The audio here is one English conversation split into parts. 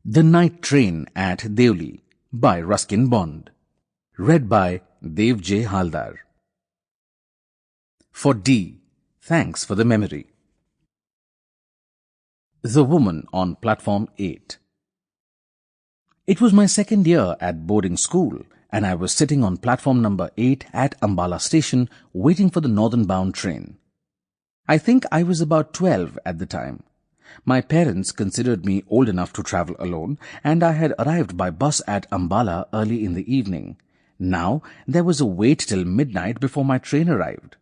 The Night Train at Deoli by Ruskin Bond. Read by Dev J. Haldar. For D, thanks for the memory. The Woman on Platform 8. It was my second year at boarding school, and I was sitting on platform number 8 at Ambala station waiting for the northern-bound train. I think I was about 12 at the time. My parents considered me old enough to travel alone, and I had arrived by bus at Ambala early in the evening. Now there was a wait till midnight before my train arrived.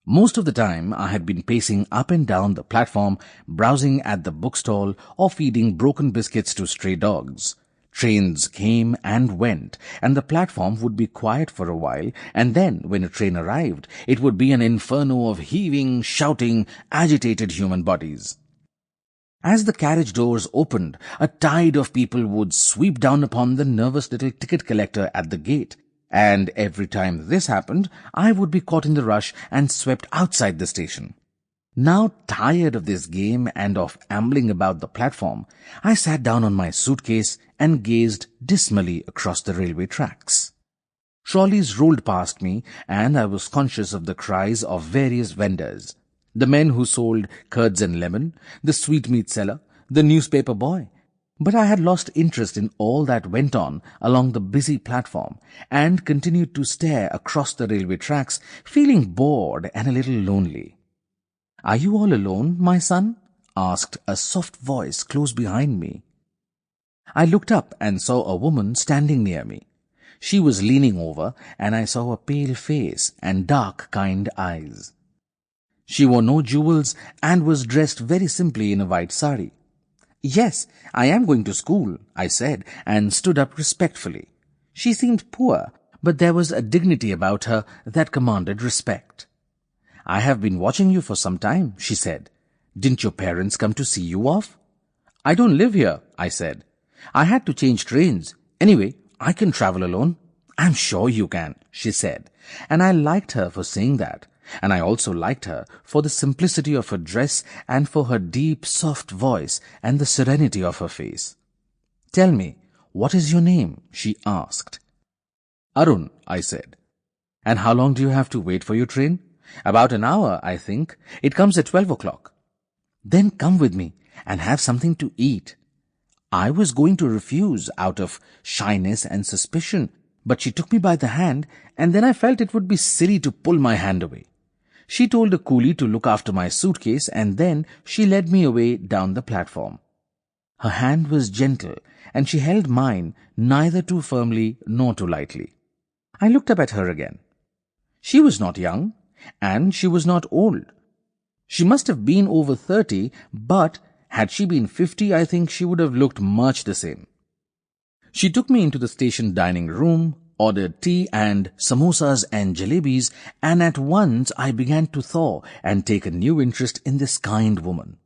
Most of the time I had been pacing up and down the platform, browsing at the bookstall or feeding broken biscuits to stray dogs. Trains came and went, and the platform would be quiet for a while, and then, when a train arrived, it would be an inferno of heaving, shouting, agitated human bodies. As the carriage doors opened, a tide of people would sweep down upon the nervous little ticket collector at the gate, and every time this happened, I would be caught in the rush and swept outside the station. Now tired of this game and of ambling about the platform, I sat down on my suitcase and gazed dismally across the railway tracks. Trolleys rolled past me, and I was conscious of the cries of various vendors. The men who sold curds and lemon, the sweetmeat seller, the newspaper boy. But I had lost interest in all that went on along the busy platform and continued to stare across the railway tracks, feeling bored and a little lonely. "Are you all alone, my son?" asked a soft voice close behind me. I looked up and saw a woman standing near me. She was leaning over, and I saw a pale face and dark, kind eyes. She wore no jewels and was dressed very simply in a white sari. "Yes, I am going to school," I said, and stood up respectfully. She seemed poor, but there was a dignity about her that commanded respect. "I have been watching you for some time," she said. "Didn't your parents come to see you off?" "I don't live here," I said. "I had to change trains. Anyway, I can travel alone." "I'm sure you can," she said, and I liked her for saying that. And I also liked her for the simplicity of her dress and for her deep, soft voice and the serenity of her face. "Tell me, what is your name?" she asked. "Arun," I said. "And how long do you have to wait for your train?" "About an hour, I think. It comes at 12 o'clock. "Then come with me and have something to eat." I was going to refuse out of shyness and suspicion, but she took me by the hand, and then I felt it would be silly to pull my hand away. She told a coolie to look after my suitcase, and then she led me away down the platform. Her hand was gentle, and she held mine neither too firmly nor too lightly. I looked up at her again. She was not young, and she was not old. She must have been over 30, but had she been 50, I think she would have looked much the same. She took me into the station dining room, ordered tea and samosas and jalebis, and at once I began to thaw and take a new interest in this kind woman.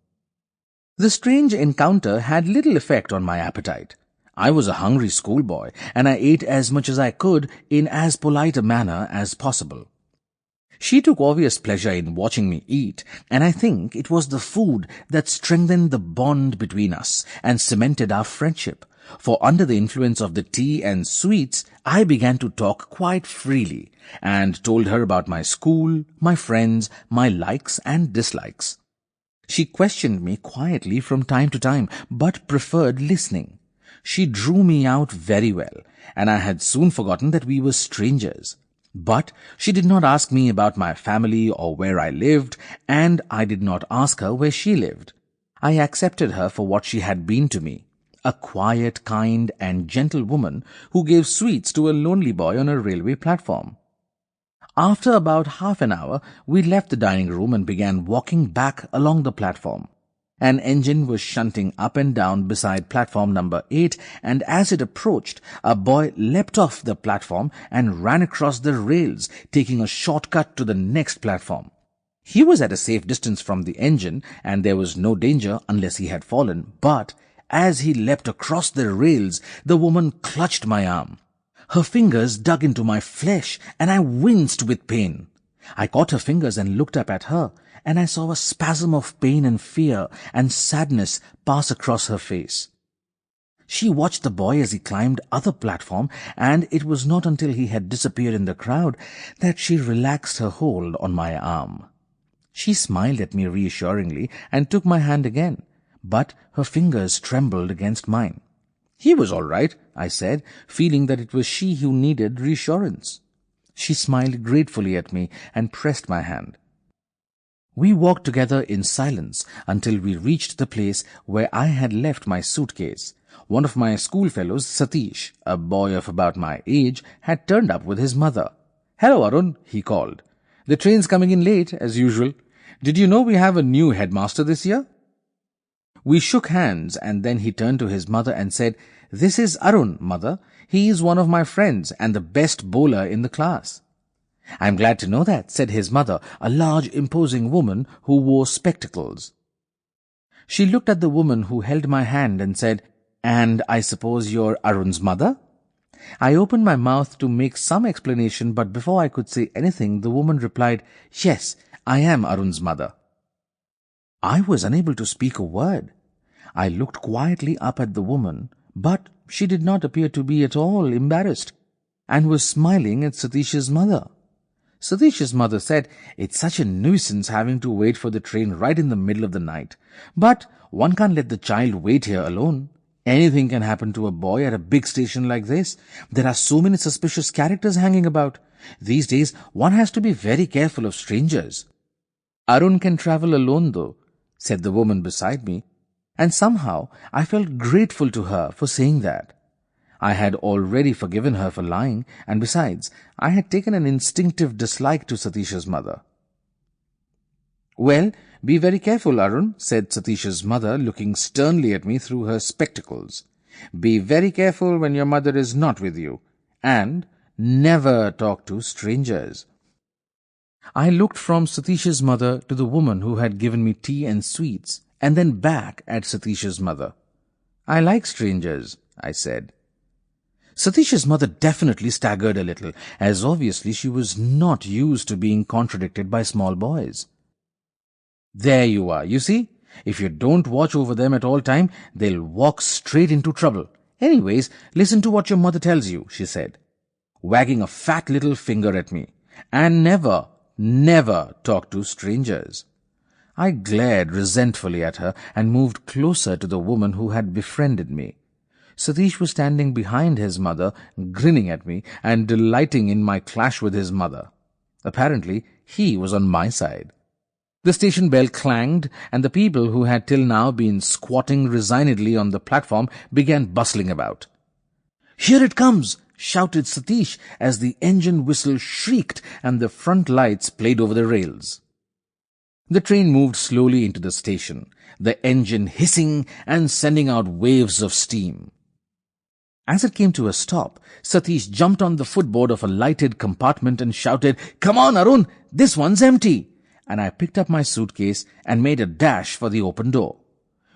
The strange encounter had little effect on my appetite. I was a hungry schoolboy, and I ate as much as I could in as polite a manner as possible. She took obvious pleasure in watching me eat, and I think it was the food that strengthened the bond between us and cemented our friendship. For under the influence of the tea and sweets, I began to talk quite freely and told her about my school, my friends, my likes and dislikes. She questioned me quietly from time to time, but preferred listening. She drew me out very well, and I had soon forgotten that we were strangers. But she did not ask me about my family or where I lived, and I did not ask her where she lived. I accepted her for what she had been to me. A quiet, kind, and gentle woman who gave sweets to a lonely boy on a railway platform. After about half an hour, we left the dining room and began walking back along the platform. An engine was shunting up and down beside platform number 8, and as it approached, a boy leapt off the platform and ran across the rails, taking a shortcut to the next platform. He was at a safe distance from the engine, and there was no danger unless he had fallen, but as he leapt across the rails, the woman clutched my arm. Her fingers dug into my flesh, and I winced with pain. I caught her fingers and looked up at her, and I saw a spasm of pain and fear and sadness pass across her face. She watched the boy as he climbed other platform, and it was not until he had disappeared in the crowd that she relaxed her hold on my arm. She smiled at me reassuringly and took my hand again, but her fingers trembled against mine. "He was all right," I said, feeling that it was she who needed reassurance. She smiled gratefully at me and pressed my hand. We walked together in silence until we reached the place where I had left my suitcase. One of my schoolfellows, Satish, a boy of about my age, had turned up with his mother. "Hello, Arun," he called. "The train's coming in late, as usual. Did you know we have a new headmaster this year?" We shook hands, and then he turned to his mother and said, "This is Arun, mother. He is one of my friends and the best bowler in the class." "I'm glad to know that," said his mother, a large, imposing woman who wore spectacles. She looked at the woman who held my hand and said, "And I suppose you're Arun's mother?" I opened my mouth to make some explanation, but before I could say anything, the woman replied, "Yes, I am Arun's mother." I was unable to speak a word. I looked quietly up at the woman, but she did not appear to be at all embarrassed, and was smiling at Satish's mother. Satish's mother said, "It's such a nuisance having to wait for the train right in the middle of the night. But one can't let the child wait here alone. Anything can happen to a boy at a big station like this. There are so many suspicious characters hanging about. These days, one has to be very careful of strangers." "Arun can travel alone, though," said the woman beside me, and somehow I felt grateful to her for saying that. I had already forgiven her for lying, and besides, I had taken an instinctive dislike to Satish's mother. "Well, be very careful, Arun," said Satish's mother, looking sternly at me through her spectacles. "Be very careful when your mother is not with you, and never talk to strangers." I looked from Satish's mother to the woman who had given me tea and sweets, and then back at Satish's mother. "I like strangers," I said. Satish's mother definitely staggered a little, as obviously she was not used to being contradicted by small boys. "There you are, you see? If you don't watch over them at all time, they'll walk straight into trouble. Anyways, listen to what your mother tells you," she said, wagging a fat little finger at me. "And never talk to strangers." I glared resentfully at her and moved closer to the woman who had befriended me. Satish was standing behind his mother, grinning at me and delighting in my clash with his mother. Apparently, he was on my side. The station bell clanged, and the people who had till now been squatting resignedly on the platform began bustling about. "Here it comes!" shouted Satish as the engine whistle shrieked and the front lights played over the rails. The train moved slowly into the station, the engine hissing and sending out waves of steam. As it came to a stop, Satish jumped on the footboard of a lighted compartment and shouted, "Come on, Arun, this one's empty!" And I picked up my suitcase and made a dash for the open door.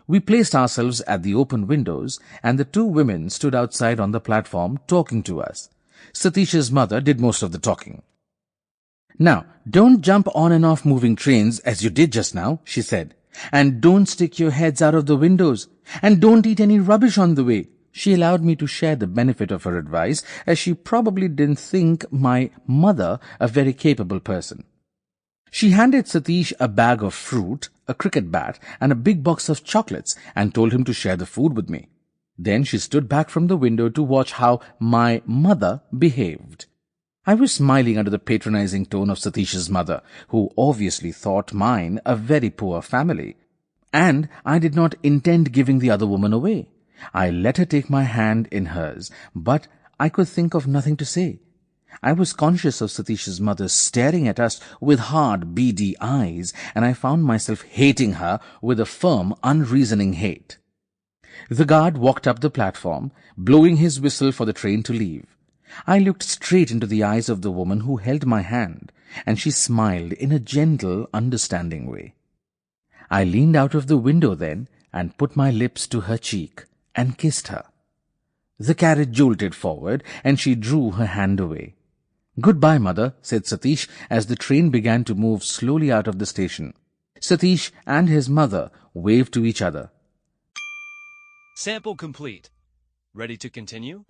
We placed ourselves at the open windows, and the two women stood outside on the platform talking to us. Satish's mother did most of the talking. "Now, don't jump on and off moving trains as you did just now," she said. "And don't stick your heads out of the windows. And don't eat any rubbish on the way." She allowed me to share the benefit of her advice, as she probably didn't think my mother a very capable person. She handed Satish a bag of fruit, a cricket bat, and a big box of chocolates, and told him to share the food with me. Then she stood back from the window to watch how my mother behaved. I was smiling under the patronizing tone of Satish's mother, who obviously thought mine a very poor family. And I did not intend giving the other woman away. I let her take my hand in hers, but I could think of nothing to say. I was conscious of Satish's mother staring at us with hard, beady eyes, and I found myself hating her with a firm, unreasoning hate. The guard walked up the platform, blowing his whistle for the train to leave. I looked straight into the eyes of the woman who held my hand, and she smiled in a gentle, understanding way. I leaned out of the window then and put my lips to her cheek and kissed her. The carriage jolted forward, and she drew her hand away. "Goodbye, mother," said Satish as the train began to move slowly out of the station. Satish and his mother waved to each other. Sample complete. Ready to continue?